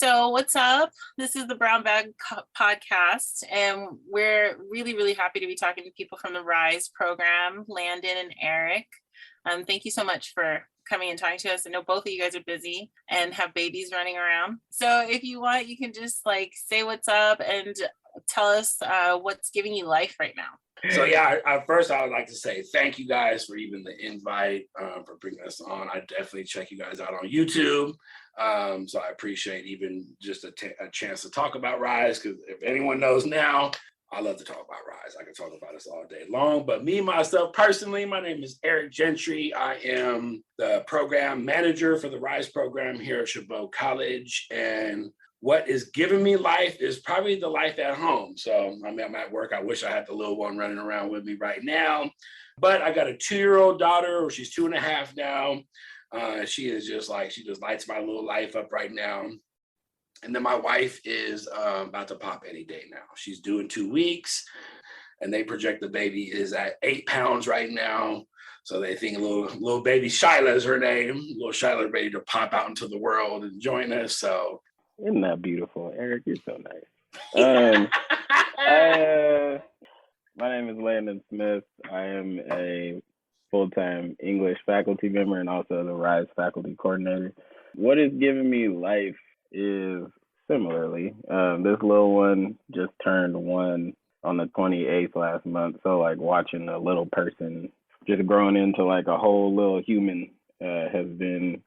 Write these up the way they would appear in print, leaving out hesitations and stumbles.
So what's up? This is the Brown Bag Podcast, and we're really, really happy to be talking to people from the RISE program, Landon and Eric. Thank you so much for coming and talking to us. I know both of you guys are busy and have babies running around. So if you want, you can just say what's up and tell us what's giving you life right now. So yeah, first I would like to say thank you guys for even the invite, for bringing us on. I definitely check you guys out on YouTube. So I appreciate even just a chance to talk about RISE, because if anyone knows now, I love to talk about RISE. I can talk about this all day long, but myself personally, my name is Eric Gentry. I am the program manager for the RISE program here at Chabot College, and what is giving me life is probably the life at home. So I'm at work. I wish I had the little one running around with me right now, but I got a 2-year-old daughter, or she's 2.5 now. She just lights my little life up right now. And then my wife is about to pop any day now. She's due in 2 weeks, and they project the baby is at 8 pounds right now. So they think little baby Shyla is her name. Little Shyla ready to pop out into the world and join us. So isn't that beautiful, Eric? You're so nice. My name is Landon Smith. I am a full-time English faculty member and also the RISE faculty coordinator. What is giving me life is similarly, this little one just turned 1 on the 28th last month. So watching a little person just growing into a whole little human has been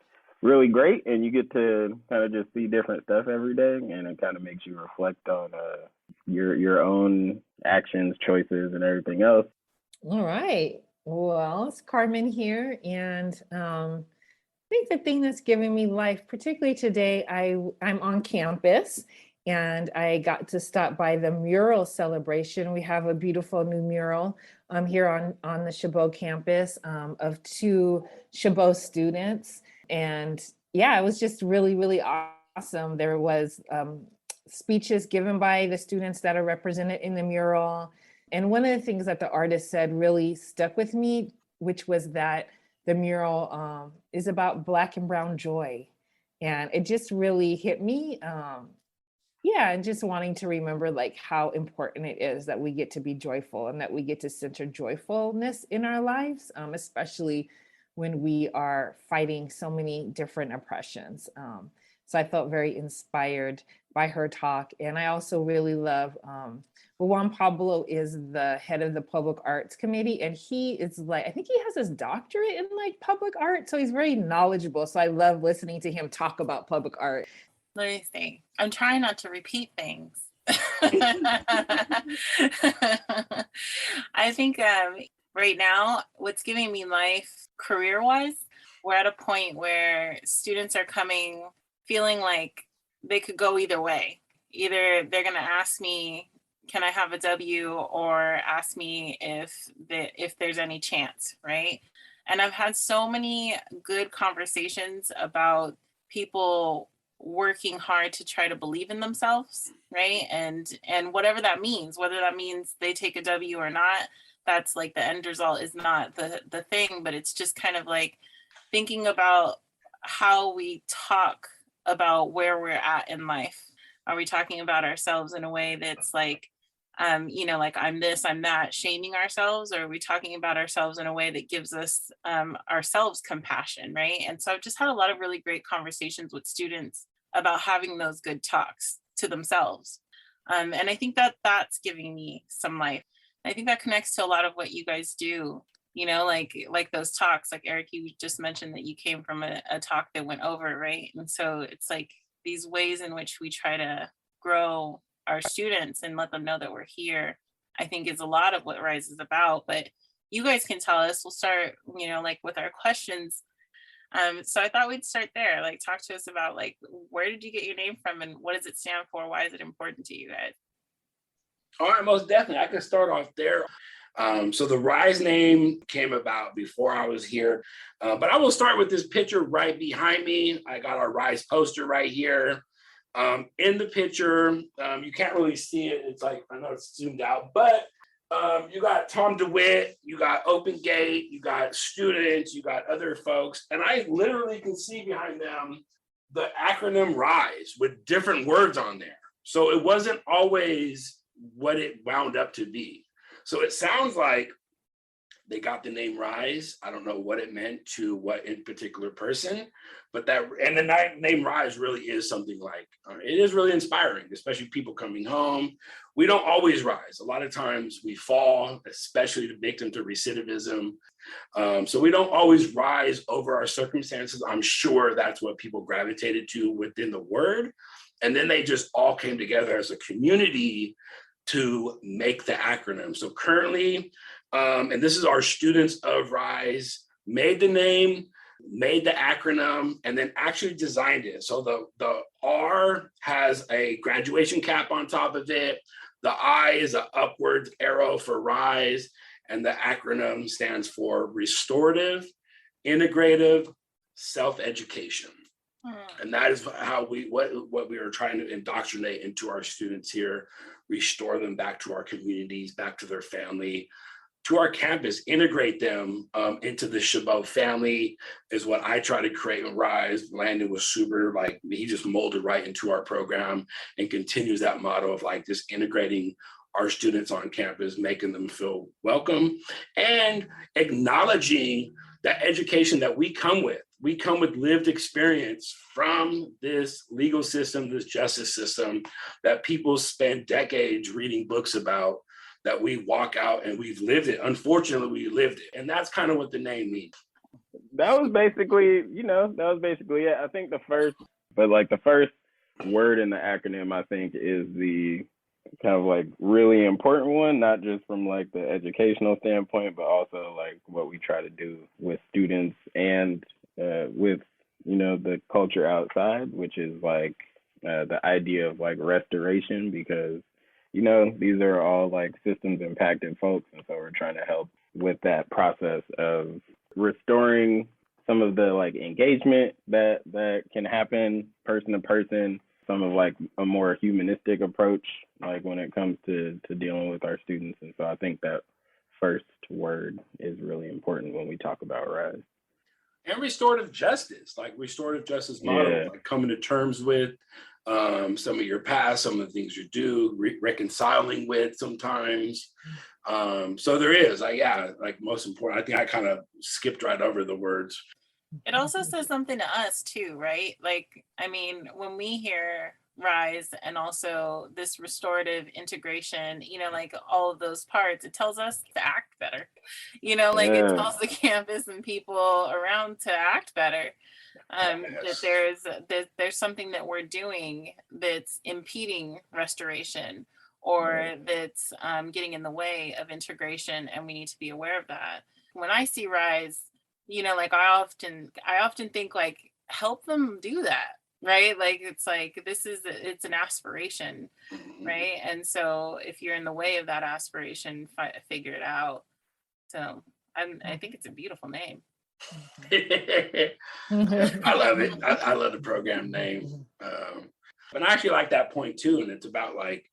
really great, and you get to kind of just see different stuff every day, and it kind of makes you reflect on your own actions, choices, and everything else. All right. Well, it's Carmen here, and I think the thing that's giving me life, particularly today, I'm on campus, and I got to stop by the mural celebration. We have a beautiful new mural here on the Chabot campus of 2 Chabot students. And yeah, it was just really, really awesome. There was speeches given by the students that are represented in the mural. And one of the things that the artist said really stuck with me, which was that the mural is about Black and brown joy. And it just really hit me. And just wanting to remember how important it is that we get to be joyful and that we get to center joyfulness in our lives, especially when we are fighting so many different oppressions. So I felt very inspired by her talk. And I also really love, Juan Pablo is the head of the Public Arts Committee, and he is I think he has his doctorate in public art. So he's very knowledgeable. So I love listening to him talk about public art. Let me see. I'm trying not to repeat things. I think right now, what's giving me life career-wise, we're at a point where students are coming feeling like they could go either way. Either they're going to ask me, can I have a W, or ask me if there's any chance, right? And I've had so many good conversations about people working hard to try to believe in themselves, right? And whatever that means, whether that means they take a W or not, that's the end result is not the thing, but it's just kind of thinking about how we talk about where we're at in life. Are we talking about ourselves in a way that's I'm this, I'm that, shaming ourselves? Or are we talking about ourselves in a way that gives us ourselves compassion, right? And so I've just had a lot of really great conversations with students about having those good talks to themselves. And I think that that's giving me some life. I think that connects to a lot of what you guys do, like those talks, Eric, you just mentioned that you came from a talk that went over, right? And so it's these ways in which we try to grow our students and let them know that we're here, I think is a lot of what RISE is about. But you guys can tell us. We'll start, with our questions. So I thought we'd start there. Talk to us about where did you get your name from, and what does it stand for? Why is it important to you guys? All right, most definitely. I can start off there. So the RISE name came about before I was here, but I will start with this picture right behind me. I got our RISE poster right here. In the picture, you can't really see it. It's I know it's zoomed out, but you got Tom DeWitt, you got Open Gate, you got students, you got other folks, and I literally can see behind them the acronym RISE with different words on there. So it wasn't always what it wound up to be. So it sounds like they got the name RISE. I don't know what it meant to what in particular person, but the name RISE really is something like, it is really inspiring, especially people coming home. We don't always rise. A lot of times we fall, especially the victim to recidivism. So we don't always rise over our circumstances. I'm sure that's what people gravitated to within the word. And then they just all came together as a community to make the acronym. So currently, and this is our students of RISE, made the name, made the acronym, and then actually designed it. So the R has a graduation cap on top of it. The I is an upward arrow for RISE, and the acronym stands for Restorative, Integrative, Self-Education. And that is how what we are trying to indoctrinate into our students here, restore them back to our communities, back to their family, to our campus, integrate them into the Chabot family is what I try to create with RISE. Landon was super, like, he just molded right into our program and continues that motto of like just integrating our students on campus, making them feel welcome and acknowledging that education that we come with. We come with lived experience from this legal system, this justice system that people spend decades reading books about, that we walk out and we've lived it. Unfortunately, we lived it. And that's kind of what the name means. That was basically it. I think the first word in the acronym, I think, is the kind of like really important one, not just from like the educational standpoint, but also like what we try to do with students and with, the culture outside, which is like the idea of like restoration, because these are all like systems impacted folks. And so we're trying to help with that process of restoring some of the like engagement that can happen person to person, some of like a more humanistic approach, like when it comes to dealing with our students. And so I think that first word is really important when we talk about RISE. And restorative justice model, like coming to terms with some of your past, some of the things you do, reconciling with sometimes. So there is, like most important, I think I kind of skipped right over the words. It also says something to us too, right? Like, I mean, when we hear RISE and also this restorative integration, like all of those parts, it tells us to act better, it tells the campus and people around to act better. That there's something that we're doing that's impeding restoration or that's getting in the way of integration, and we need to be aware of that. When I see RISE, like I often think like, help them do that, right? Like it's an aspiration, right? And so if you're in the way of that aspiration, figure it out. So I think it's a beautiful name. I love it. I love the program name. But I actually like that point too. And it's about like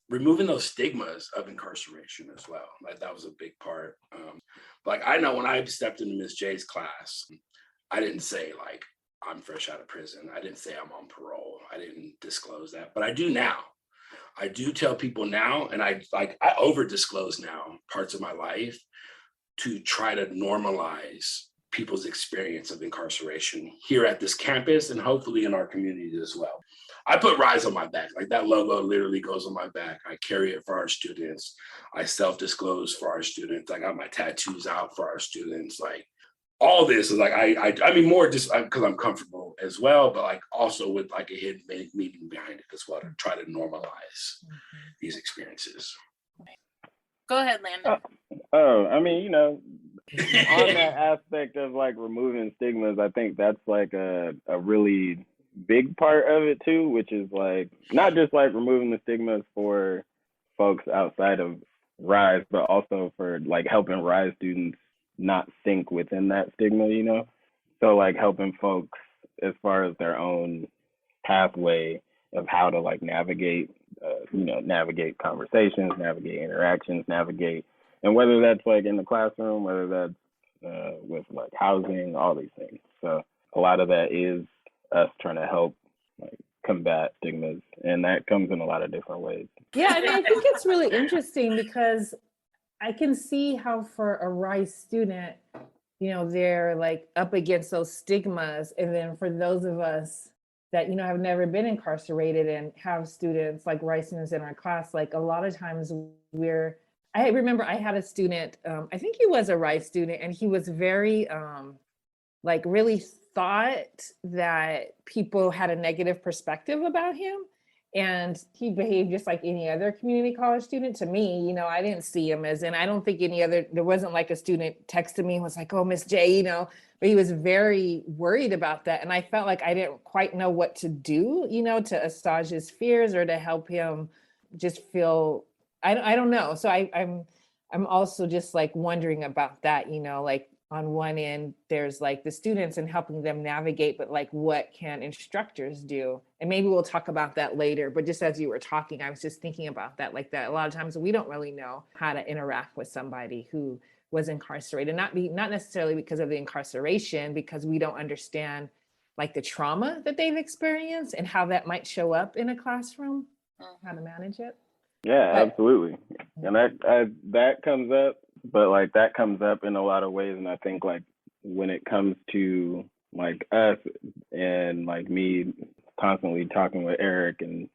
removing those stigmas of incarceration as well. Like that was a big part. Like I know when I stepped into Miss J's class, I didn't say like, I'm fresh out of prison. I didn't say I'm on parole. I didn't disclose that, but I do now. I do tell people now, and I over disclose now parts of my life to try to normalize people's experience of incarceration here at this campus and hopefully in our community as well. I put RISE on my back. Like that logo literally goes on my back. I carry it for our students. I self-disclose for our students. I got my tattoos out for our students. Like all this is like, I mean, more just because I'm comfortable as well, but like also with like a hidden meaning behind it as well to try to normalize these experiences. Go ahead, Landon. I mean, on that aspect of like removing stigmas, I think that's like a really big part of it too, which is like not just like removing the stigmas for folks outside of RISE, but also for like helping RISE students not sink within that stigma, so like helping folks as far as their own pathway of how to like navigate conversations, navigate interactions, and whether that's like in the classroom, whether that's with like housing, all these things. So a lot of that is us trying to help like combat stigmas, and that comes in a lot of different ways. Yeah, I mean, I think it's really interesting because I can see how for a RISE student, they're like up against those stigmas. And then for those of us that, have never been incarcerated and have students like RISE students in our class, like a lot of times I remember I had a student, I think he was a RISE student, and he was very, like really thought that people had a negative perspective about him. And he behaved just like any other community college student to me. I didn't see him as, and I don't think there wasn't like a student texted me and was like, oh, Miss J, but he was very worried about that. And I felt like I didn't quite know what to do, to assuage his fears or to help him just feel, I don't know. So I'm also just like wondering about that, like on one end, there's like the students and helping them navigate, but like what can instructors do? And maybe we'll talk about that later, but just as you were talking, I was just thinking about that, like that a lot of times we don't really know how to interact with somebody who was incarcerated, not necessarily because of the incarceration, because we don't understand like the trauma that they've experienced and how that might show up in a classroom, how to manage it. Yeah, absolutely. And that comes up, but like that comes up in a lot of ways. And I think like when it comes to like us and like me constantly talking with Eric and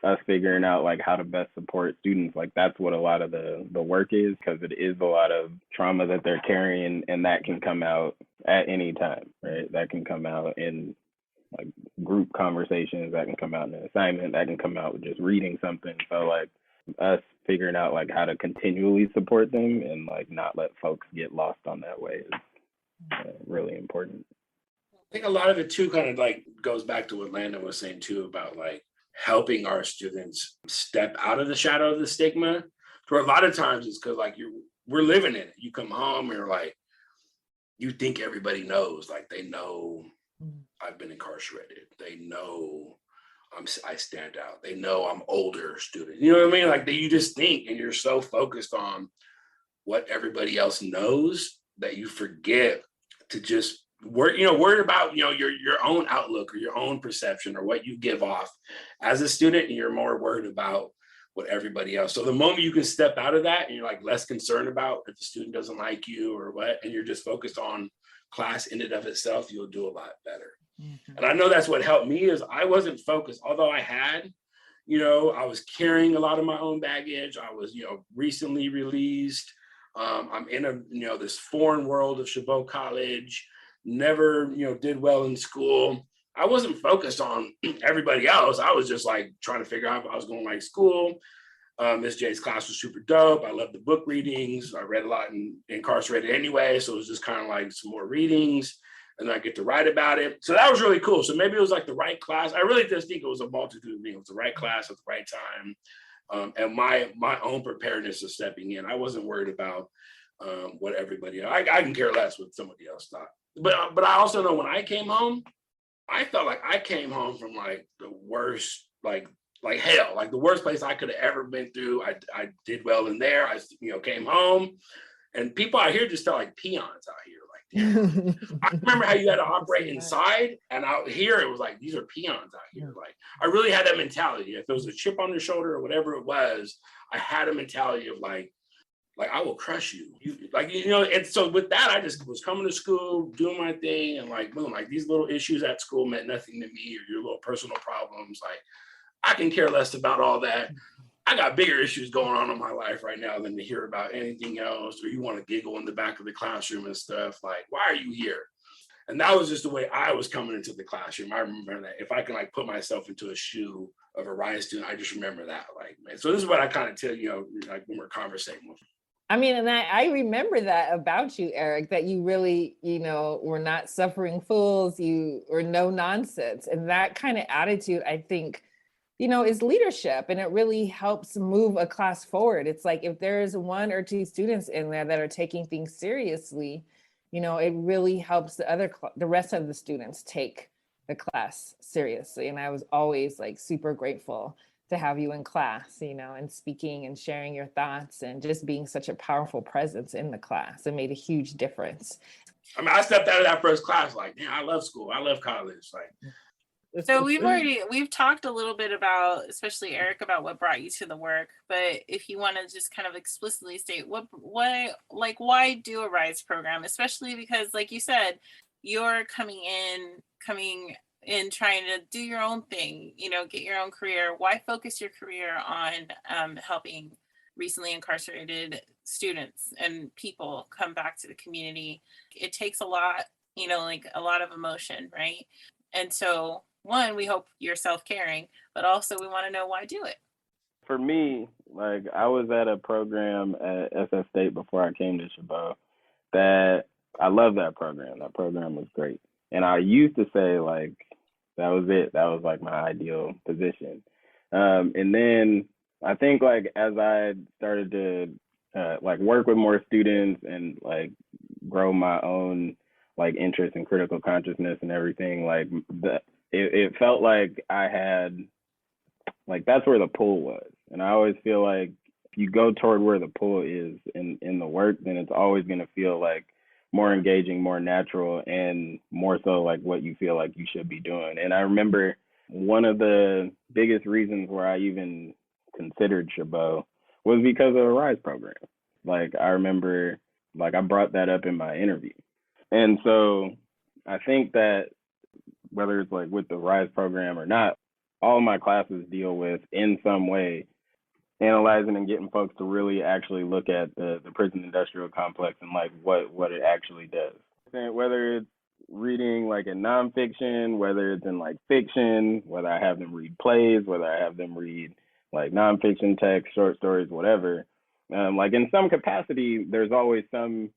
us figuring out like how to best support students, like that's what a lot of the work is, because it is a lot of trauma that they're carrying, and that can come out at any time, right? That can come out in like group conversations, that can come out in an assignment, that can come out with just reading something. So like us figuring out like how to continually support them and like not let folks get lost on that way is really important. I think a lot of it too kind of like goes back to what Landon was saying too about like helping our students step out of the shadow of the stigma. For a lot of times it's because like we're living in it. You come home and you're like, you think everybody knows, like they know I've been incarcerated. They know I stand out. They know I'm older student. You know what I mean? Like that you just think, and you're so focused on what everybody else knows that you forget to just worry about, your own outlook or your own perception or what you give off as a student. And you're more worried about what everybody else. So the moment you can step out of that and you're like less concerned about if the student doesn't like you or what, and you're just focused on class in and of itself, you'll do a lot better. And I know that's what helped me is I wasn't focused, although I had, I was carrying a lot of my own baggage. I was, recently released. I'm in this foreign world of Chabot College, never, did well in school. I wasn't focused on everybody else. I was just like trying to figure out if I was going to like school. Miss J's class was super dope. I loved the book readings. I read a lot incarcerated anyway. So it was just kind of like some more readings. And I get to write about it. So that was really cool. So maybe it was like the right class. I really just think it was a multitude of things. It was the right class at the right time. And my own preparedness of stepping in. I wasn't worried about what everybody else. I can care less what somebody else thought. But I also know when I came home, I felt like I came home from like the worst, like hell, like the worst place I could have ever been through. I did well in there. I came home, and people out here just felt like peons out here. I remember how you had to operate inside, and out here it was like these are peons out here. Like I really had that mentality. If there was a chip on your shoulder or whatever it was, I had a mentality of like I will crush you. And so with that, I just was coming to school, doing my thing, and like boom, like these little issues at school meant nothing to me, or your little personal problems. Like I can care less about all that. I got bigger issues going on in my life right now than to hear about anything else, or you want to giggle in the back of the classroom and stuff. Like, why are you here? And that was just the way I was coming into the classroom. I remember that. If I can like put myself into a shoe of a RISE student, I just remember that. Like, man. So this is what I kind of tell like when we're conversating with them. I mean, and I remember that about you, Eric, that you really, were not suffering fools, you were no nonsense. And that kind of attitude, I think, is leadership, and it really helps move a class forward. It's like if there's one or two students in there that are taking things seriously, it really helps the rest of the students take the class seriously. And I was always like super grateful to have you in class, and speaking and sharing your thoughts and just being such a powerful presence in the class. It made a huge difference. I mean, I stepped out of that first class like, man, I love school. I love college. Like, So we've talked a little bit about, especially Eric, about what brought you to the work, but if you want to just kind of explicitly state why do a RISE program, especially because like you said, you're coming in trying to do your own thing, get your own career. Why focus your career on helping recently incarcerated students and people come back to the community? It takes a lot, like a lot of emotion, right? And so, one, we hope you're self-caring, but also we want to know why do it. For me, like I was at a program at SF State before I came to Chabot that I love that program. That program was great. And I used to say like, that was it. That was like my ideal position. And then I think like as I started to like work with more students and like grow my own like interest in critical consciousness and everything, like it felt like I had, like that's where the pull was. And I always feel like if you go toward where the pull is in the work, then it's always going to feel like more engaging, more natural, and more so like what you feel like you should be doing. And I remember one of the biggest reasons where I even considered Chabot was because of the RISE program. Like I remember, like I brought that up in my interview. And so I think that whether it's like with the RISE program or not, all of my classes deal with in some way analyzing and getting folks to really actually look at the prison industrial complex and like what it actually does. And whether it's reading like in nonfiction, whether it's in like fiction, whether I have them read plays, whether I have them read like nonfiction text, short stories, whatever, like in some capacity, there's always some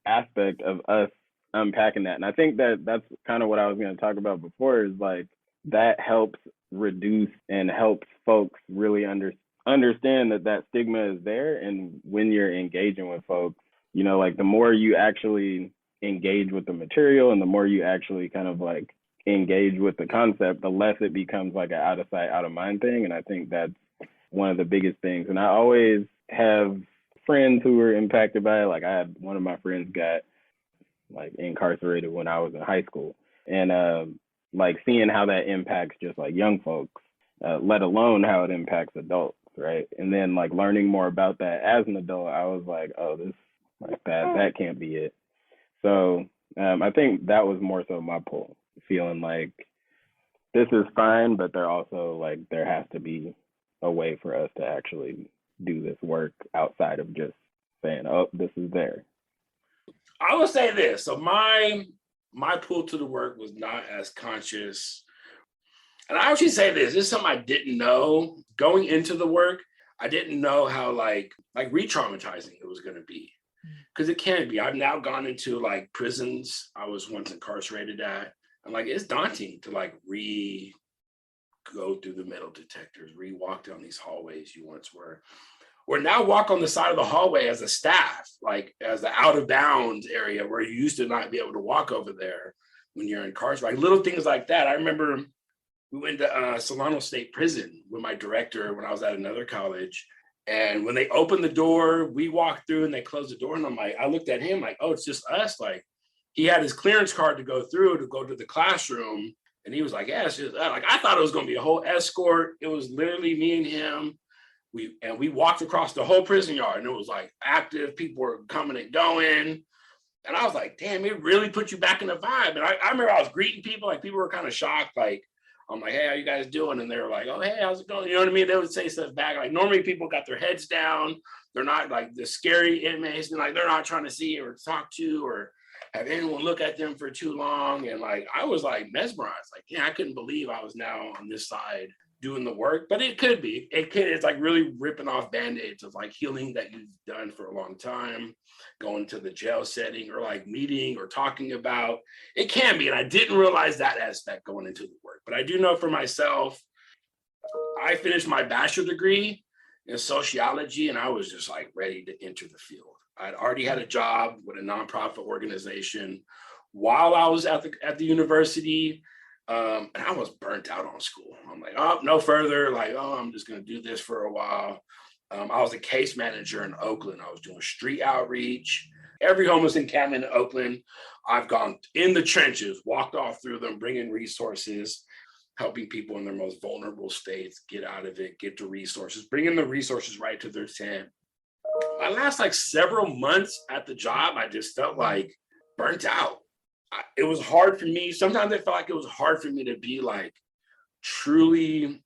aspect of us unpacking that. And I think that that's kind of what I was going to talk about before, is like that helps reduce and helps folks really understand that stigma is there. And when you're engaging with folks, like the more you actually engage with the material and the more you actually kind of like engage with the concept, the less it becomes like an out of sight, out of mind thing. And I think that's one of the biggest things. And I always have friends who were impacted by it. Like I had one of my friends got like incarcerated when I was in high school, and like seeing how that impacts just like young folks, let alone how it impacts adults, right? And then like learning more about that as an adult, I was like, oh, this like that can't be it. So I think that was more so my pull, feeling like this is fine, but there also like there has to be a way for us to actually do this work outside of just saying, oh, this is there. I will say this. So my pull to the work was not as conscious. And I actually say this is something I didn't know going into the work. I didn't know how like re-traumatizing it was going to be, because it can be. I've now gone into like prisons I was once incarcerated at, and like it's daunting to like go through the metal detectors, walk down these hallways you once were. Or now walk on the side of the hallway as a staff, like as the out of bounds area where you used to not be able to walk over there when you're incarcerated. Like little things like that. I remember we went to Solano State Prison with my director when I was at another college. And when they opened the door, we walked through and they closed the door. And I looked at him like, oh, it's just us. Like he had his clearance card to go through to go to the classroom. And he was like, yeah, it's just like, I thought it was going to be a whole escort. It was literally me and him. We walked across the whole prison yard, and it was like active. People were coming and going. And I was like, damn, it really put you back in the vibe. And I remember I was greeting people, like people were kind of shocked. Like, I'm like, hey, how you guys doing? And they were like, oh, hey, how's it going? You know what I mean? They would say stuff back. Like normally people got their heads down. They're not like the scary inmates, and like they're not trying to see or talk to or have anyone look at them for too long. And like I was like mesmerized. Like, yeah, I couldn't believe I was now on this side doing the work, but it could be. It's like really ripping off band-aids of like healing that you've done for a long time, going to the jail setting or like meeting or talking about. It can be, and I didn't realize that aspect going into the work. But I do know for myself, I finished my bachelor degree in sociology, and I was just like ready to enter the field. I'd already had a job with a nonprofit organization while I was at the university. And I was burnt out on school. I'm like, oh, no further. Like, oh, I'm just going to do this for a while. I was a case manager in Oakland. I was doing street outreach. Every homeless encampment in Oakland, I've gone in the trenches, walked off through them, bringing resources, helping people in their most vulnerable states get out of it, get the resources, bringing the resources right to their tent. My last like several months at the job, I just felt like burnt out. It was hard for me. Sometimes I felt like it was hard for me to be like truly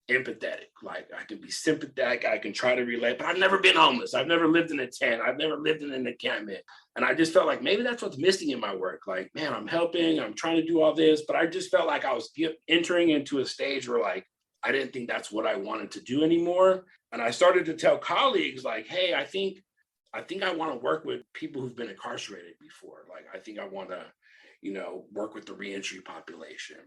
empathetic. Like I can be sympathetic, I can try to relate, but I've never been homeless. I've never lived in a tent. I've never lived in an encampment. And I just felt like maybe that's what's missing in my work. Like, man, I'm helping, I'm trying to do all this, but I just felt like I was entering into a stage where like, I didn't think that's what I wanted to do anymore. And I started to tell colleagues like, hey, I think I want to work with people who've been incarcerated before. Like, I think I want to, work with the reentry population.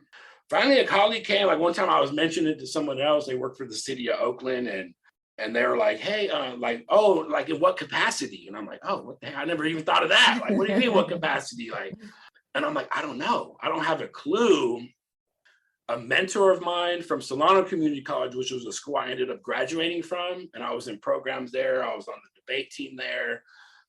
Finally, a colleague came, like one time I was mentioning it to someone else, they worked for the city of Oakland, and they were like, hey, in what capacity? And I'm like, oh, what the heck? I never even thought of that. Like, what do you mean, what capacity? Like, and I'm like, I don't know. I don't have a clue. A mentor of mine from Solano Community College, which was a school I ended up graduating from, and I was in programs there. I was on the debate team there.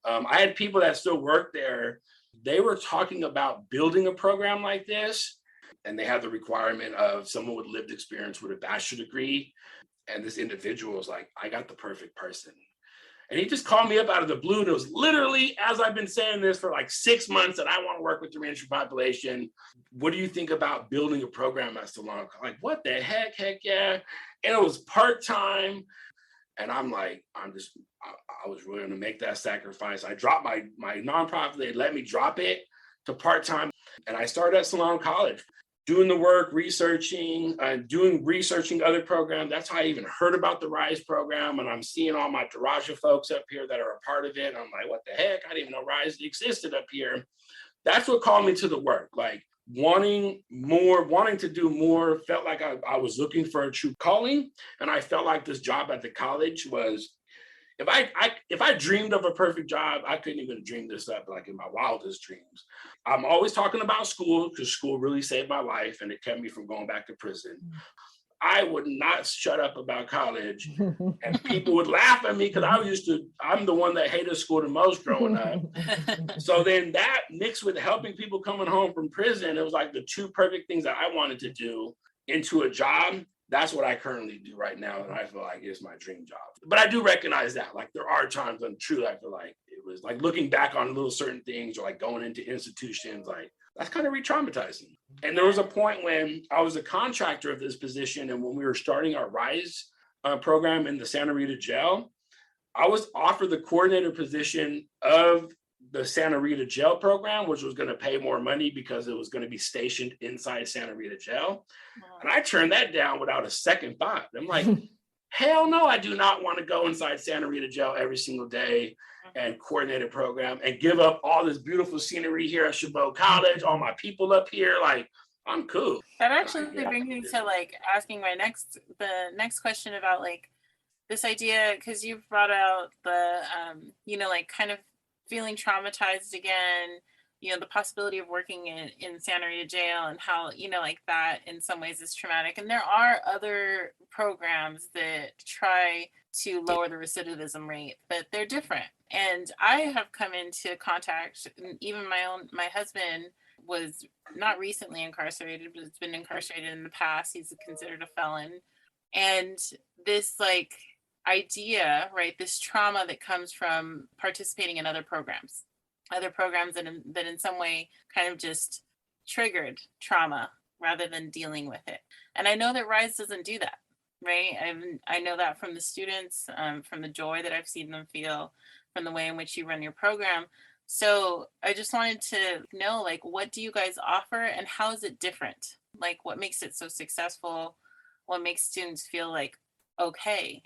I had people that still work there. They were talking about building a program like this, and they had the requirement of someone with lived experience with a bachelor's degree. And this individual was like, I got the perfect person. And he just called me up out of the blue. And it was literally, as I've been saying this for like 6 months, that I want to work with the reentry population. What do you think about building a program at Solano? Like, what the heck? Heck yeah. And it was part-time. And I'm like, I was willing to make that sacrifice. I dropped my nonprofit. They let me drop it to part-time. And I started at Solano College, doing the work, researching other programs. That's how I even heard about the RISE program. And I'm seeing all my Daraja folks up here that are a part of it. I'm like, what the heck? I didn't even know RISE existed up here. That's what called me to the work. Like wanting to do more, felt like I was looking for a true calling. And I felt like this job at the college was, if I dreamed of a perfect job, I couldn't even dream this up like in my wildest dreams. I'm always talking about school because school really saved my life and it kept me from going back to prison. I would not shut up about college, and people would laugh at me because I'm the one that hated school the most growing up. So then that mixed with helping people coming home from prison, it was like the two perfect things that I wanted to do into a job. That's what I currently do right now. And I feel like it's my dream job. But I do recognize that, like, there are times when truly I feel like it was like looking back on little certain things or like going into institutions, like that's kind of re-traumatizing. And there was a point when I was a contractor of this position. And when we were starting our RISE program in the Santa Rita jail, I was offered the coordinator position of the Santa Rita jail program, which was going to pay more money because it was going to be stationed inside Santa Rita jail. And I turned that down without a second thought. I'm like, hell no, I do not want to go inside Santa Rita jail every single day and coordinate a program and give up all this beautiful scenery here at Chabot College, all my people up here. Like, I'm cool. That actually brings me to like asking the next question about like this idea, because you've brought out the, like kind of feeling traumatized again, the possibility of working in Santa Rita jail and how, like that in some ways is traumatic. And there are other programs that try to lower the recidivism rate, but they're different. And I have come into contact, even my husband was not recently incarcerated, but has been incarcerated in the past. He's considered a felon. And this like idea, right, this trauma that comes from participating in other programs that in some way kind of just triggered trauma rather than dealing with it. And I know that RISE doesn't do that, right? I know that from the students, from the joy that I've seen them feel, from the way in which you run your program. So I just wanted to know, like, what do you guys offer and how is it different? Like, what makes it so successful? What makes students feel like, okay?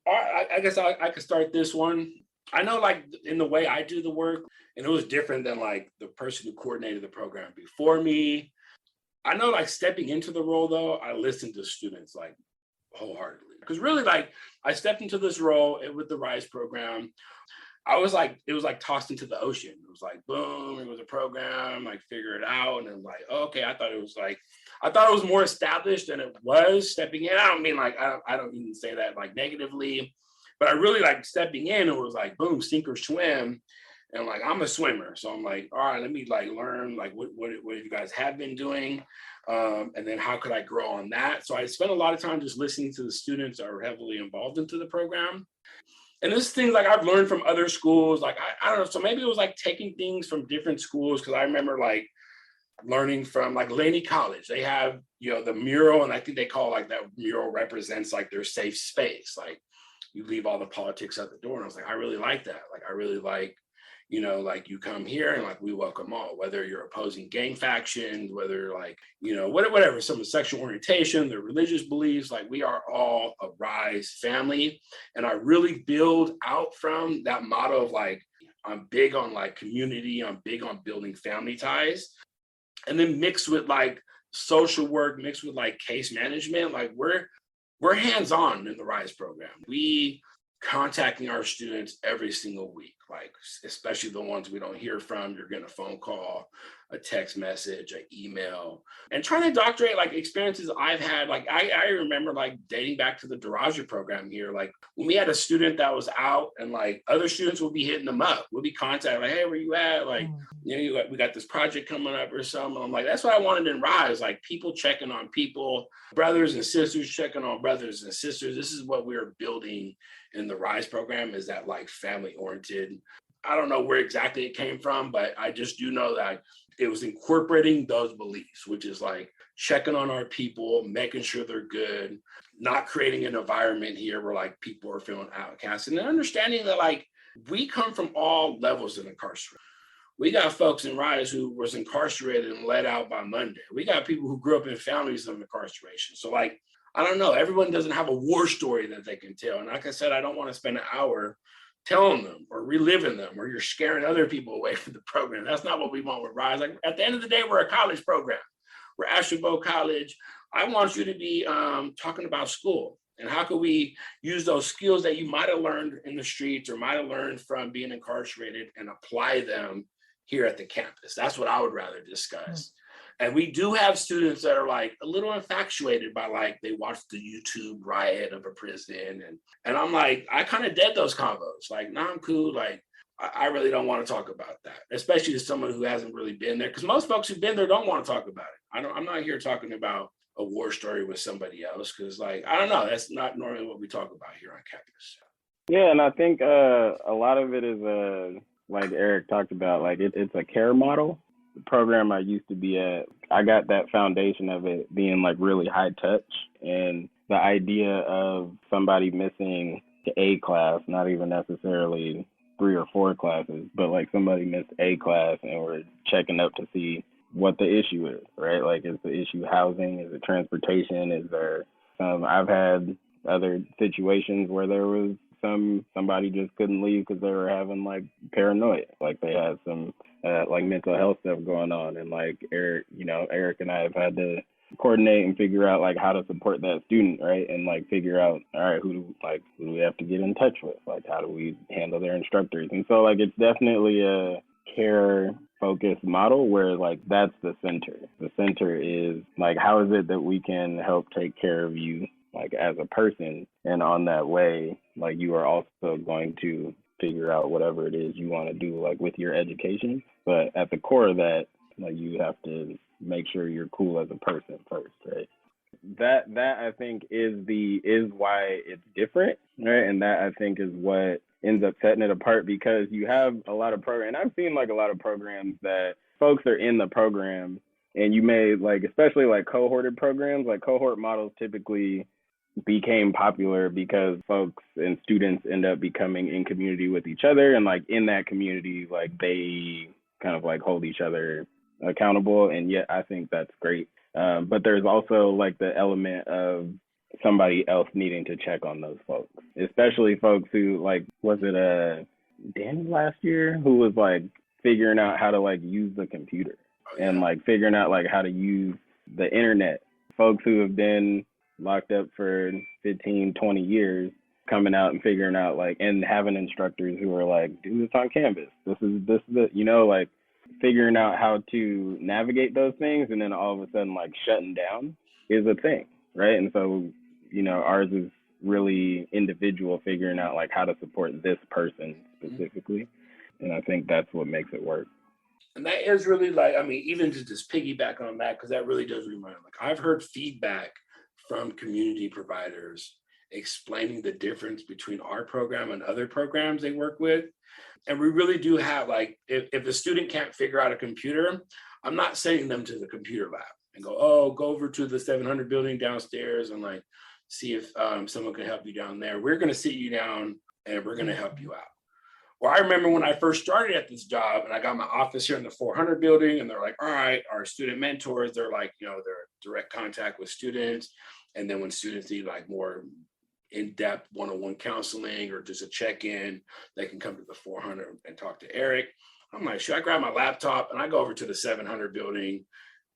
I guess I could start this one. I know, like, in the way I do the work, and it was different than like the person who coordinated the program before me. I know, like, stepping into the role though, I listened to students like wholeheartedly, because really, like, I stepped into this role with the RISE program. It was like tossed into the ocean. It was like, boom, it was a program, like figure it out. And then like, okay, I thought it was more established than it was stepping in. I don't mean like, I don't even say that like negatively, but I really like stepping in. It was like, boom, sink or swim. And like, I'm a swimmer. So I'm like, all right, let me like learn like what you guys have been doing. And then how could I grow on that? So I spent a lot of time just listening to the students that are heavily involved into the program. And this thing like I've learned from other schools, like, I don't know. So maybe it was like taking things from different schools. Cause I remember like learning from like Laney College, they have, the mural. And I think they call like that mural represents like their safe space. Like you leave all the politics at the door. And I was like, I really like that. Like, I really like, like you come here and like we welcome all, whether you're opposing gang factions, whether like, whatever, some of sexual orientation, their religious beliefs, like we are all a RISE family. And I really build out from that motto of like, I'm big on like community, I'm big on building family ties. And then mixed with like social work, mixed with like case management, like we're hands-on in the RISE program. We contacting our students every single week, like especially the ones we don't hear from. You're getting a phone call, a text message, an email, and trying to doctorate like experiences I've had. Like I remember like dating back to the Daraja program here, like when we had a student that was out and like other students would be hitting them up, we'll be contacting like, hey, where you at? Like, we got this project coming up or something. I'm like, that's what I wanted in RISE, like people checking on people, brothers and sisters checking on brothers and sisters. This is what we're building in the RISE program, is that like family oriented. I don't know where exactly it came from, but I just do know that it was incorporating those beliefs, which is like checking on our people, making sure they're good, not creating an environment here where like people are feeling outcast, and then understanding that like we come from all levels of incarceration. We got folks in RISE who was incarcerated and let out by Monday. We got people who grew up in families of incarceration. So like, I don't know, everyone doesn't have a war story that they can tell. And like I said, I don't want to spend an hour telling them or reliving them, or you're scaring other people away from the program. That's not what we want with RISE. Like at the end of the day, we're a college program. We're at Chabot College. I want you to be talking about school and how can we use those skills that you might have learned in the streets or might have learned from being incarcerated and apply them here at the campus. That's what I would rather discuss. And we do have students that are like a little infatuated by like, they watch the YouTube riot of a prison. And I'm like, I kind of dead those combos. Like, nah, I'm cool. Like, I really don't want to talk about that, especially to someone who hasn't really been there. Because most folks who've been there don't want to talk about it. I'm not here talking about a war story with somebody else. Cause like, I don't know, that's not normally what we talk about here on campus. Yeah, and I think a lot of it is, like Eric talked about, like it's a care model. The program I used to be at, I got that foundation of it being like really high touch, and the idea of somebody missing a class, not even necessarily 3 or 4 classes, but like somebody missed a class and we're checking up to see what the issue is, right? Like, is the issue housing? Is it transportation? Is there I've had other situations where there was somebody just couldn't leave because they were having like paranoia, like they had some like mental health stuff going on, and like Eric and I have had to coordinate and figure out like how to support that student, right? And like figure out, all right, who do we have to get in touch with? Like, how do we handle their instructors? And so like it's definitely a care focused model where like that's the center. The center is like, how is it that we can help take care of you like as a person, and on that way, like you are also going to figure out whatever it is you want to do like with your education. But at the core of that, like you have to make sure you're cool as a person first, right? That I think is why it's different, right? And that I think is what ends up setting it apart, because you have a lot of programs, and I've seen like a lot of programs that folks are in the program, and you may like, especially like cohorted programs, like cohort models typically became popular because folks and students end up becoming in community with each other, and like in that community, like they kind of like hold each other accountable, and yet I think that's great. But there's also like the element of somebody else needing to check on those folks, especially folks who like, was it Danny last year who was like figuring out how to like use the computer and like figuring out like how to use the internet. Folks who have been locked up for 15, 20 years coming out and figuring out like, and having instructors who are like, do this on Canvas. This is it, like figuring out how to navigate those things, and then all of a sudden like shutting down is a thing, right? And so, ours is really individual, figuring out like how to support this person specifically. And I think that's what makes it work. And that is really like, I mean, even to just piggyback on that, because that really does remind, like, I've heard feedback from community providers explaining the difference between our program and other programs they work with. And we really do have, like, if a student can't figure out a computer, I'm not sending them to the computer lab and go, oh, go over to the 700 building downstairs and like see if someone can help you down there. We're going to sit you down and we're going to help you out. Well, I remember when I first started at this job and I got my office here in the 400 building, and they're like, all right, our student mentors, they're like, you know, they're direct contact with students. And then when students need like more in-depth one-on-one counseling or just a check-in, they can come to the 400 and talk to Eric. I'm like, should I grab my laptop and I go over to the 700 building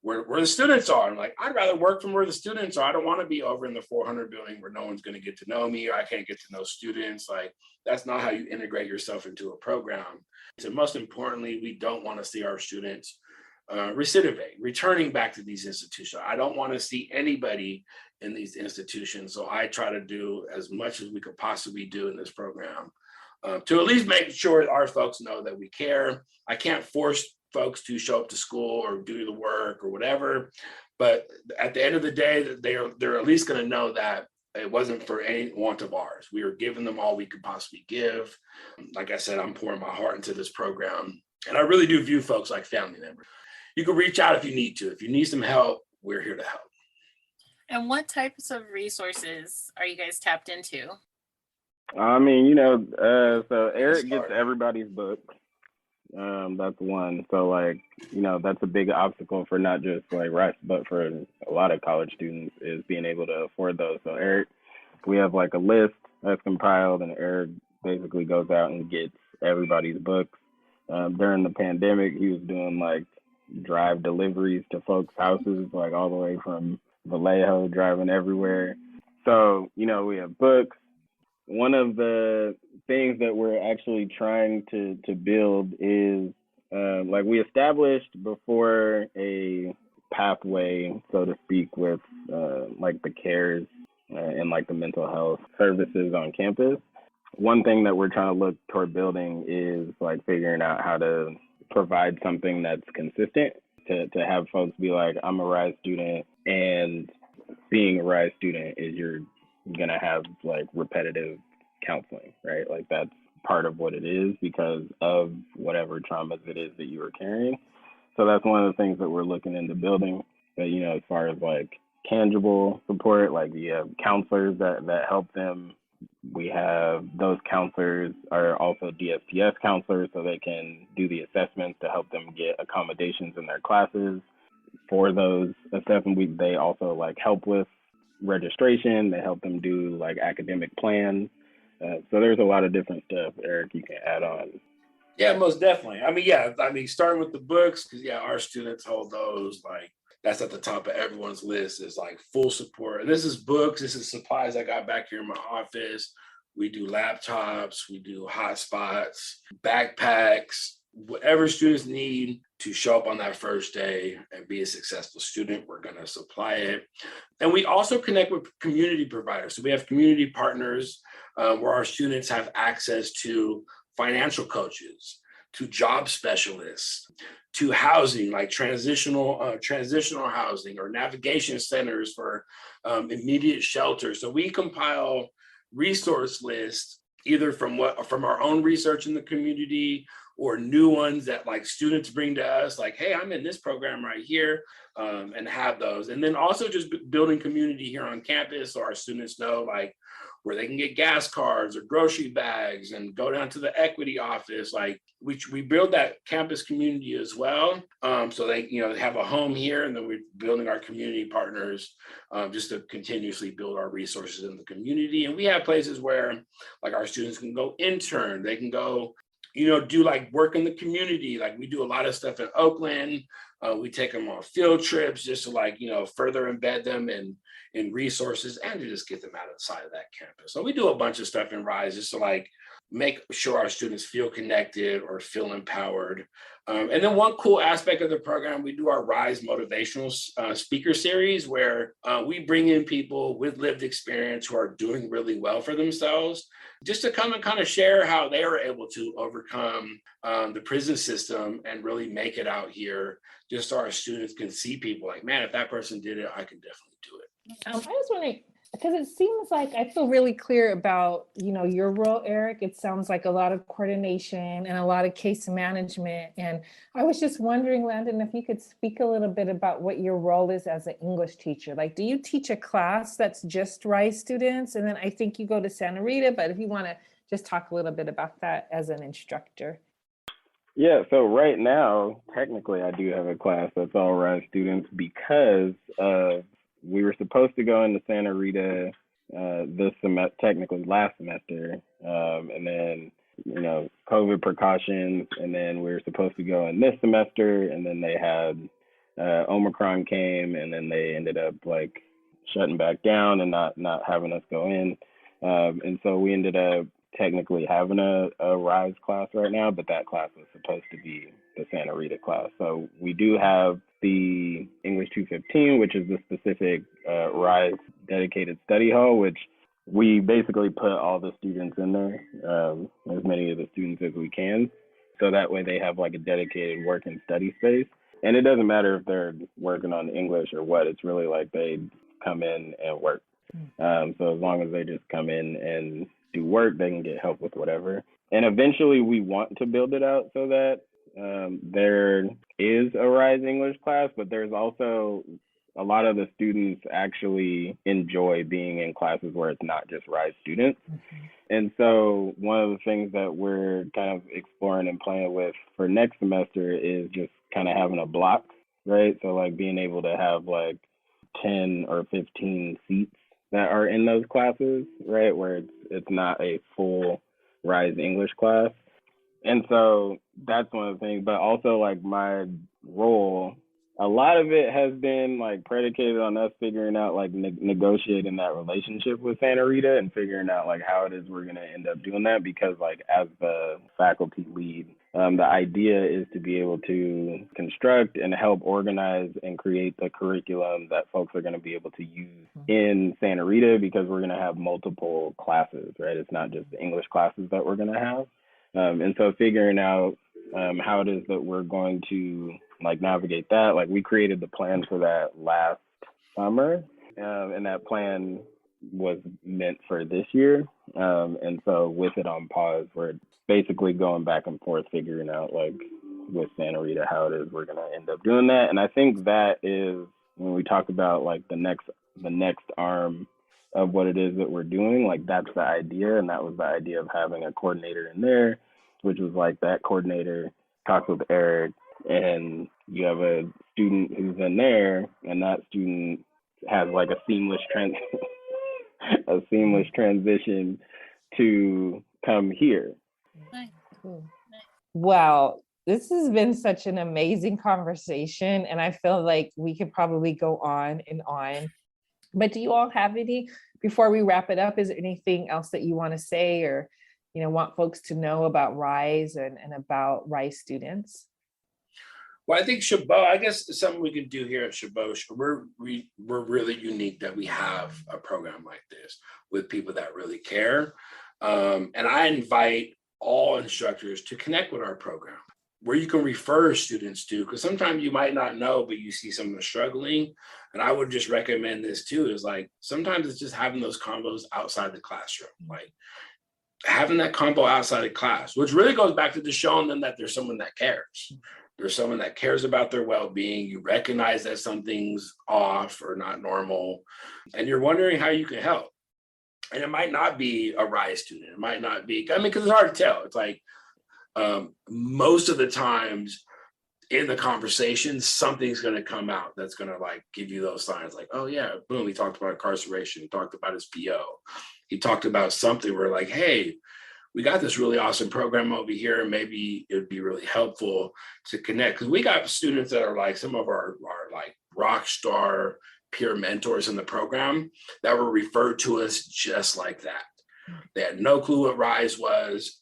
where the students are? I'm like, I'd rather work from where the students are. I don't want to be over in the 400 building where no one's going to get to know me, or I can't get to know students. Like, that's not how you integrate yourself into a program. So most importantly, we don't want to see our students recidivate, returning back to these institutions. I don't want to see anybody in these institutions. So I try to do as much as we could possibly do in this program to at least make sure our folks know that we care. I can't force folks to show up to school or do the work or whatever, but at the end of the day, they're at least going to know that it wasn't for any want of ours. We were giving them all we could possibly give. Like I said, I'm pouring my heart into this program, and I really do view folks like family members. You can reach out if you need to. If you need some help, we're here to help. And what types of resources are you guys tapped into? I mean, so Eric gets everybody's book. That's one. So like, that's a big obstacle for not just like Rice, but for a lot of college students, is being able to afford those. So Eric, we have like a list that's compiled, and Eric basically goes out and gets everybody's books. During the pandemic, he was doing like drive deliveries to folks' houses, like all the way from Vallejo, driving everywhere. So, we have books. One of the things that we're actually trying to build is like we established before a pathway, so to speak, with like the CARES and like the mental health services on campus. One thing that we're trying to look toward building is like figuring out how to provide something that's consistent to have folks be like, I'm a RISE student, and being a RISE student is you're going to have like repetitive counseling, right? Like that's part of what it is because of whatever traumas it is that you are carrying. So that's one of the things that we're looking into building. But, as far as like tangible support, like we have counselors that help them. We have those counselors are also DSPS counselors, so they can do the assessments to help them get accommodations in their classes. For those assessments, they also like help with registration. They help them do like academic plans. So there's a lot of different stuff, Eric, you can add on. Yeah, most definitely. I mean, starting with the books, because our students hold those, like that's at the top of everyone's list, is like full support. And this is books, this is supplies I got back here in my office. We do laptops, we do hotspots, backpacks, whatever students need to show up on that first day and be a successful student, we're going to supply it. And we also connect with community providers. So we have community partners where our students have access to financial coaches, to job specialists, to housing, like transitional housing or navigation centers for immediate shelter. So we compile resource lists either from our own research in the community or new ones that like students bring to us, like, hey, I'm in this program right here, and have those. And then also just building community here on campus so our students know like where they can get gas cards or grocery bags and go down to the equity office. Like we build that campus community as well. So they, have a home here, and then we're building our community partners just to continuously build our resources in the community. And we have places where like our students can go intern, they can go, do like work in the community. Like we do a lot of stuff in Oakland. We take them on field trips just to like, further embed them in resources and to just get them outside of that campus. So we do a bunch of stuff in RISE just to like make sure our students feel connected or feel empowered. And then one cool aspect of the program, we do our RISE Motivational speaker series where we bring in people with lived experience who are doing really well for themselves, just to come and kind of share how they were able to overcome the prison system and really make it out here, just so our students can see people like, man, if that person did it, I can definitely do it. I was wondering, because it seems like I feel really clear about, your role, Eric. It sounds like a lot of coordination and a lot of case management. And I was just wondering, Landon, if you could speak a little bit about what your role is as an English teacher. Like, do you teach a class that's just RISE students? And then I think you go to Santa Rita, but if you want to just talk a little bit about that as an instructor. Yeah, so right now, technically, I do have a class that's all RISE students because we were supposed to go into Santa Rita this semester, technically last semester, and then, COVID precautions, and then we were supposed to go in this semester, and then they had Omicron came, and then they ended up like shutting back down and not having us go in, and so we ended up technically having a RISE class right now, but that class was supposed to be the Santa Rita class. So we do have the English 215, which is the specific RISE dedicated study hall, which we basically put all the students in there, as many of the students as we can. So that way they have like a dedicated work and study space. And it doesn't matter if they're working on English or what, it's really like they come in and work. So as long as they just come in and do work, they can get help with whatever. And eventually we want to build it out so that there is a RISE English class, but there's also a lot of the students actually enjoy being in classes where it's not just RISE students. And so one of the things that we're kind of exploring and playing with for next semester is just kind of having a block, right? So like being able to have like 10 or 15 seats that are in those classes, right? Where it's not a full RISE English class. And so that's one of the things, but also like my role, a lot of it has been like predicated on us figuring out like negotiating that relationship with Santa Rita and figuring out like how it is we're going to end up doing that, because like as the faculty lead, the idea is to be able to construct and help organize and create the curriculum that folks are going to be able to use in Santa Rita, because we're going to have multiple classes, right? It's not just the English classes that we're going to have. And so figuring out how it is that we're going to like navigate that, like we created the plan for that last summer, and that plan was meant for this year. And so with it on pause, we're basically going back and forth figuring out like with Santa Rita how it is we're going to end up doing that. And I think that is when we talk about like the next arm of what it is that we're doing, like that's the idea. And that was the idea of having a coordinator in there, which was like that coordinator talks with Eric, and you have a student who's in there, and that student has like a seamless transition to come here. Cool. Wow, this has been such an amazing conversation, and I feel like we could probably go on and on. But do you all have any, before we wrap it up, is there anything else that you want to say or want folks to know about RISE and about RISE students? Well, I think Chabot, I guess something we can do here at Chabot, we're really unique that we have a program like this with people that really care. And I invite all instructors to connect with our program, where you can refer students to, because sometimes you might not know, but you see someone struggling. And I would just recommend this too, is like, sometimes it's just having those combos outside the classroom, like having that combo outside of class, which really goes back to just showing them that there's someone that cares. There's someone that cares about their well-being. You recognize that something's off or not normal, and you're wondering how you can help. And it might not be a RISE student. It might not be, because it's hard to tell. It's like most of the times in the conversation, something's going to come out that's going to like give you those signs like, oh yeah, boom, he talked about incarceration. He talked about his PO. He talked about something where like, hey, we got this really awesome program over here, and maybe it would be really helpful to connect. Because we got students that are like some of our like rock star peer mentors in the program that were referred to us just like that. They had no clue what RISE was,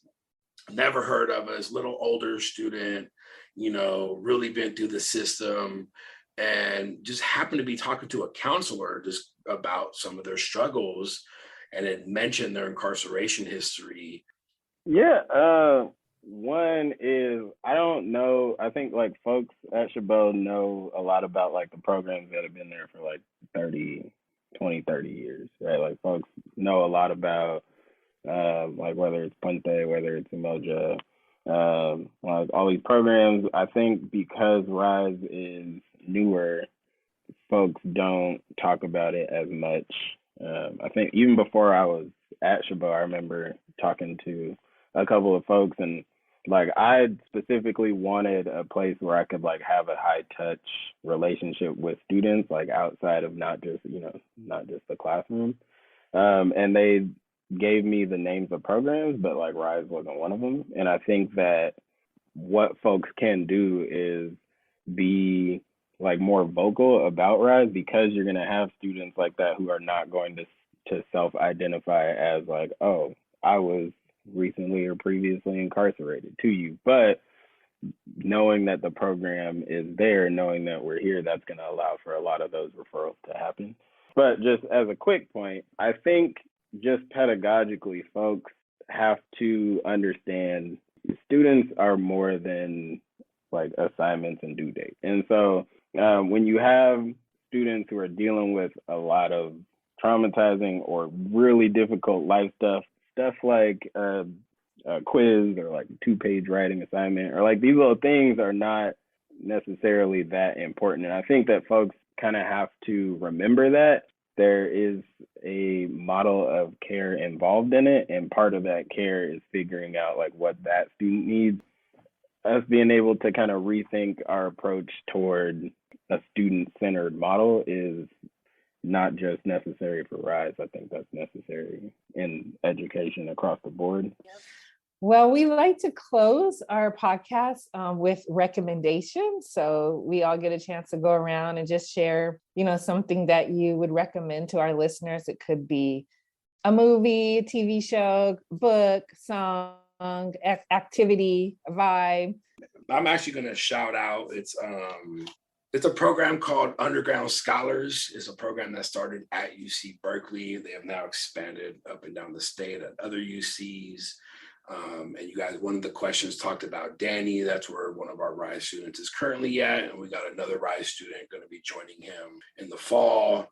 never heard of us, little older student, you know, really been through the system, and just happened to be talking to a counselor just about some of their struggles, and it mentioned their incarceration history. Yeah, one is, I don't know, I think like folks at Chabot know a lot about like the programs that have been there for like 30 years, right? Like folks know a lot about like whether it's Puente, whether it's Emoja, like all these programs. I think because RISE is newer, folks don't talk about it as much. I think even before I was at Chabot, I remember talking to a couple of folks, and like I specifically wanted a place where I could like have a high touch relationship with students, like outside of not just the classroom. And they gave me the names of programs, but like RISE wasn't one of them. And I think that what folks can do is be like more vocal about RISE, because you're going to have students like that who are not going to self-identify as like, oh, I was recently or previously incarcerated to you. But knowing that the program is there, knowing that we're here, that's going to allow for a lot of those referrals to happen. But just as a quick point, I think just pedagogically, folks have to understand students are more than like assignments and due date. And so when you have students who are dealing with a lot of traumatizing or really difficult life stuff like a quiz or like a 2-page writing assignment, or like these little things are not necessarily that important. And I think that folks kind of have to remember that there is a model of care involved in it, and part of that care is figuring out like what that student needs. Us being able to kind of rethink our approach toward a student-centered model is not just necessary for RISE. I think that's necessary in education across the board. Well, we like to close our podcast with recommendations. So we all get a chance to go around and just share, something that you would recommend to our listeners. It could be a movie, a TV show, book, song, activity, vibe. I'm actually going to shout out. It's a program called Underground Scholars. It's a program that started at UC Berkeley. They have now expanded up and down the state at other UCs. And you guys, one of the questions talked about Danny. That's where one of our RISE students is currently at. And we got another RISE student going to be joining him in the fall.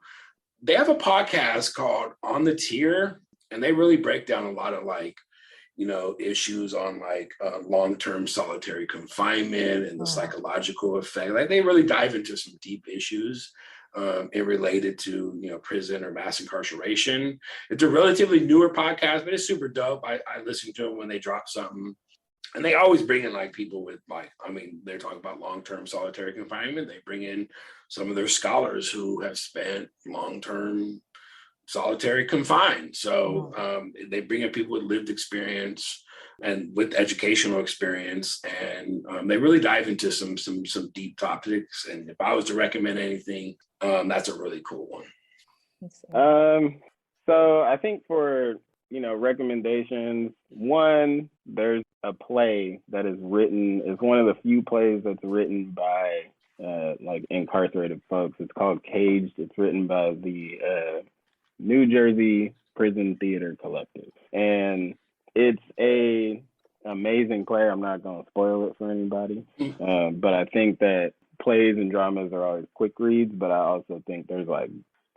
They have a podcast called On the Tier, and they really break down a lot of issues on long-term solitary confinement and the psychological effect. Like they really dive into some deep issues related to prison or mass incarceration. It's a relatively newer podcast, but it's super dope. I listen to them when they drop something, and they always bring in people with they're talking about long-term solitary confinement. They bring in some of their scholars who have spent long-term solitary confined. So they bring in people with lived experience and with educational experience, and they really dive into some deep topics. And if I was to recommend anything, that's a really cool one. So I think for recommendations, one, there's a play that is written. It's one of the few plays that's written by incarcerated folks. It's called Caged. It's written by the New Jersey Prison Theater Collective, and it's a amazing play. I'm not going to spoil it for anybody, but I think that plays and dramas are always quick reads, but I also think there's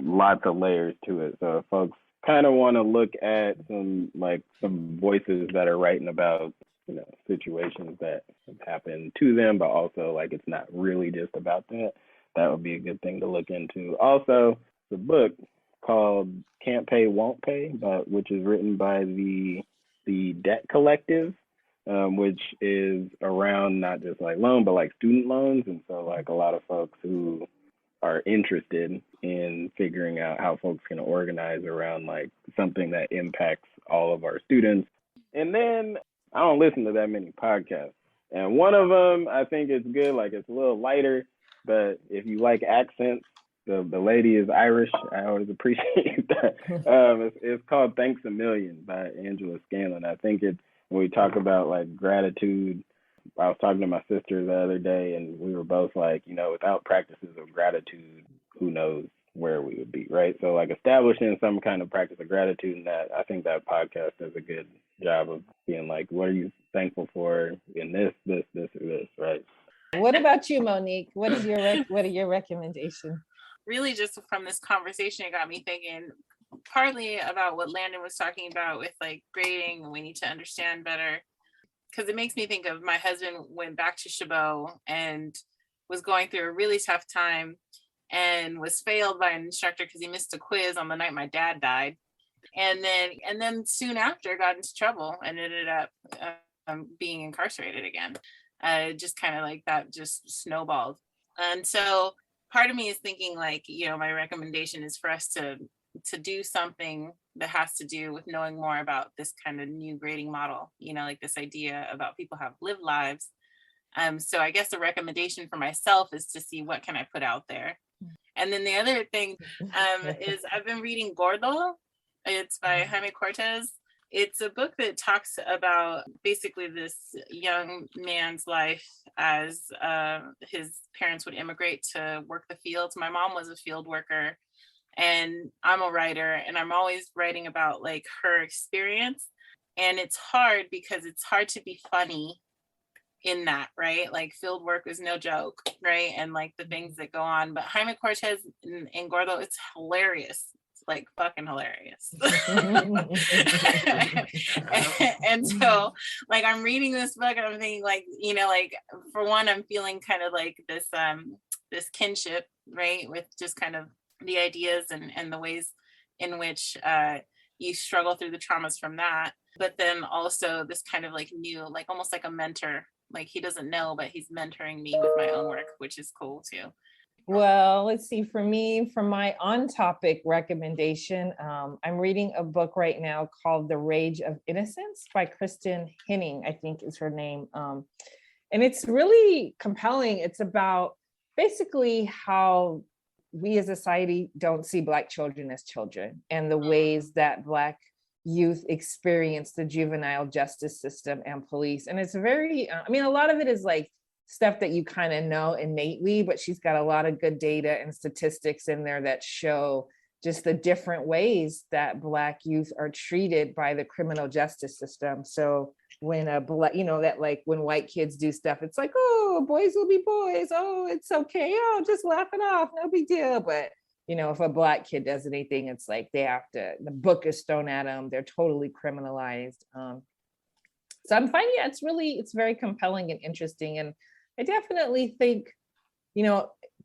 lots of layers to it. So if folks kind of want to look at some voices that are writing about situations that have happened to them, but also it's not really just about that, that would be a good thing to look into. Also, the book called Can't Pay, Won't Pay, which is written by the Debt Collective, which is around not just loan, but student loans. And so a lot of folks who are interested in figuring out how folks can organize around something that impacts all of our students. And then I don't listen to that many podcasts. And one of them, I think it's good. Like, it's a little lighter, but if you like accents, the lady is Irish. I always appreciate that. It's called Thanks a Million by Angela Scanlon. I think it's when we talk about like gratitude. I was talking to my sister the other day, and we were both like, without practices of gratitude, who knows where we would be, right? So like establishing some kind of practice of gratitude, and that I think that podcast does a good job of being like, what are you thankful for in this, or this, right? What about you, Monique? What are your recommendations? Really, just from this conversation, it got me thinking partly about what Landon was talking about with like grading, and we need to understand better. Because it makes me think of my husband went back to Chabot and was going through a really tough time and was failed by an instructor because he missed a quiz on the night my dad died. And then soon after got into trouble and ended up being incarcerated again. Just kind of like that just snowballed. And so part of me is thinking like, my recommendation is for us to do something that has to do with knowing more about this kind of new grading model, like this idea about people have lived lives. So I guess the recommendation for myself is to see what can I put out there. And then the other thing is I've been reading Gordo. It's by Jaime Cortez. It's a book that talks about basically this young man's life as his parents would immigrate to work the fields. My mom was a field worker, and I'm a writer, and I'm always writing about like her experience. And it's hard because it's hard to be funny in that, right? Like field work is no joke, right? And like the things that go on. But Jaime Cortez in Gordo, it's hilarious. Like fucking hilarious. And so like I'm reading this book and I'm thinking like, like for one, I'm feeling kind of like this kinship, right, with just kind of the ideas and the ways in which you struggle through the traumas from that. But then also this kind of like new, like almost like a mentor, like he doesn't know, but he's mentoring me with my own work, which is cool too. Well, let's see, for me, for my on-topic recommendation, I'm reading a book right now called The Rage of Innocence by Kristen Hinning, I think is her name. And it's really compelling. It's about basically how we as a society don't see Black children as children and the ways that Black youth experience the juvenile justice system and police. And it's very, a lot of it is like stuff that you kind of know innately, but she's got a lot of good data and statistics in there that show just the different ways that Black youth are treated by the criminal justice system. So when that like when white kids do stuff, it's like, oh, boys will be boys. Oh, it's okay. Oh, just laugh it off. No big deal. But if a Black kid does anything, it's like the book is thrown at them. They're totally criminalized. So I'm finding, it's very compelling and interesting. And I definitely think,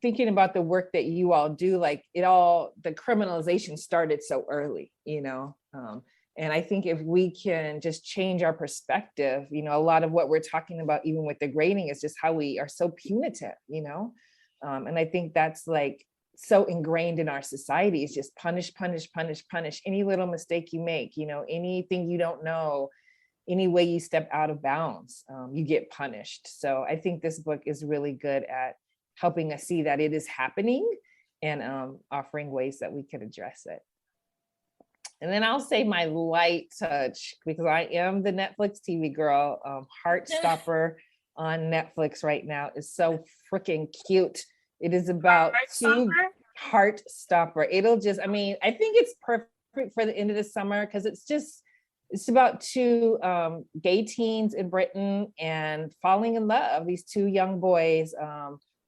thinking about the work that you all do, like the criminalization started so early, and I think if we can just change our perspective, a lot of what we're talking about, even with the grading, is just how we are so punitive, and I think that's like so ingrained in our society is just punish, punish, punish, punish. Any little mistake you make, anything you don't know, any way you step out of bounds, you get punished. So I think this book is really good at helping us see that it is happening and offering ways that we can address it. And then I'll say my light touch, because I am the Netflix TV girl. Heartstopper on Netflix right now is so freaking cute. It is about Heartstopper. It'll just, I think it's perfect for the end of the summer because it's about two gay teens in Britain and falling in love. These two young boys.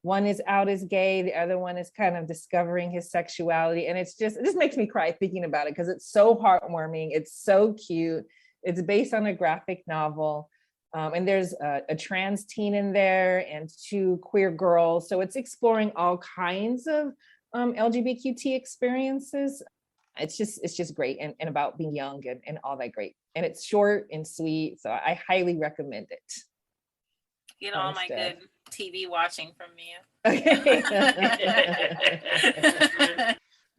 One is out as gay, the other one is kind of discovering his sexuality. And it just makes me cry thinking about it because it's so heartwarming. It's so cute. It's based on a graphic novel. And there's a trans teen in there and two queer girls. So it's exploring all kinds of LGBTQ experiences. It's just great and about being young and all that great. And it's short and sweet. So I highly recommend it. Get all my good TV watching from me.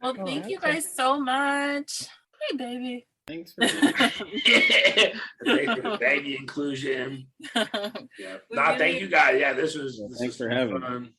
Well, thank you guys so much. Hey, baby. Thanks for Thanks for the baby inclusion. Yeah. No, thank you guys. Yeah, this was thanks for having me. fun.